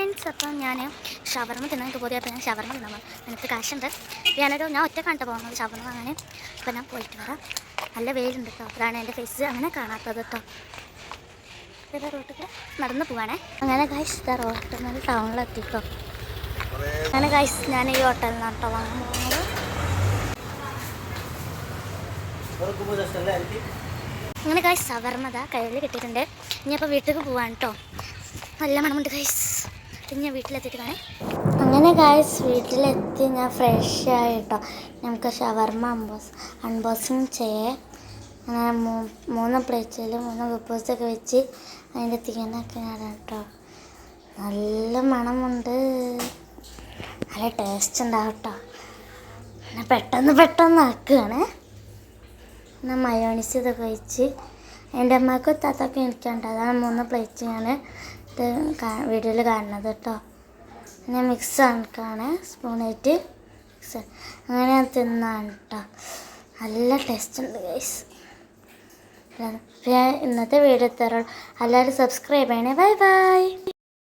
Friends, അപ്പം ഞാൻ ഷവർമ തിന്നാൻ എനിക്ക് പോയി. അപ്പോൾ ഞാൻ ഷവർമ തിന്നാൻ എനിക്ക് കാശുണ്ട്. ഞാൻ ഒറ്റ കണ്ടു പോകുന്നത് ഷവർമ വാങ്ങാൻ. അപ്പോൾ ഞാൻ പോയിട്ട് വരാം. നല്ല വെയിലുണ്ട് കേട്ടോ. അതാണ് എൻ്റെ ഫേസ് അങ്ങനെ കാണാത്തത് കേട്ടോ. ഇതാ റോട്ടിൽ നടന്ന് പോവാണേ. അങ്ങനെ ഗൈസ് ഇതാ റോട്ടിൽ നിന്ന് ടൗണിലെത്തിട്ടോ. അങ്ങനെ ഗൈസ് ഞാൻ ഈ ഹോട്ടലിൽ നിന്നാണ് കേട്ടോ വാങ്ങാൻ പോകുന്നത്. അങ്ങനെ ഗൈസ് ഷവർമ കയ്യിൽ കിട്ടിയിട്ടുണ്ട്. ഇനിയപ്പോൾ വീട്ടിലേക്ക് പോവാണ് കേട്ടോ. നല്ല മണമുണ്ട് ഗൈസ്. പിന്നെ ഞാൻ വീട്ടിലെത്തിയിട്ട് കാണാം. അങ്ങനെ ഗൈസ് വീട്ടിലെത്തി ഞാൻ ഫ്രഷ് ആയിട്ടോ. നമുക്ക് ഷവർമ അൺബോക്സിങ് ചെയ്യേ. അങ്ങനെ 3 പ്ലേറ്റിൽ 3 കുബൂസൊക്കെ വെച്ച് അതിൻ്റെ തീനൊക്കെ കേട്ടോ. നല്ല മണമുണ്ട്, നല്ല ടേസ്റ്റ് ഉണ്ടാവും കേട്ടോ. എന്നാൽ പെട്ടെന്ന് ആക്കുകയാണ്. എന്നാൽ മയോണീസ് ഇതൊക്കെ വെച്ച് എൻ്റെ അമ്മക്കും താത്താക്കും എനിക്കുണ്ട്. അതാണ് 3 പ്ലേറ്റ് ഞാൻ ഇത് വീഡിയോയിൽ കാണുന്നത് കേട്ടോ. ഞാൻ മിക്സ് ആക്കാണ് സ്പൂണായിട്ട് മിക്സ്. അങ്ങനെ ഞാൻ തിന്നാണ് കേട്ടോ. നല്ല ടേസ്റ്റ് ഉണ്ട് ഗൈസ്. ഇന്നത്തെ വീഡിയോ തരുള്ളൂ. എല്ലാവരും സബ്സ്ക്രൈബ് ചെയ്യണേ. Bye bye.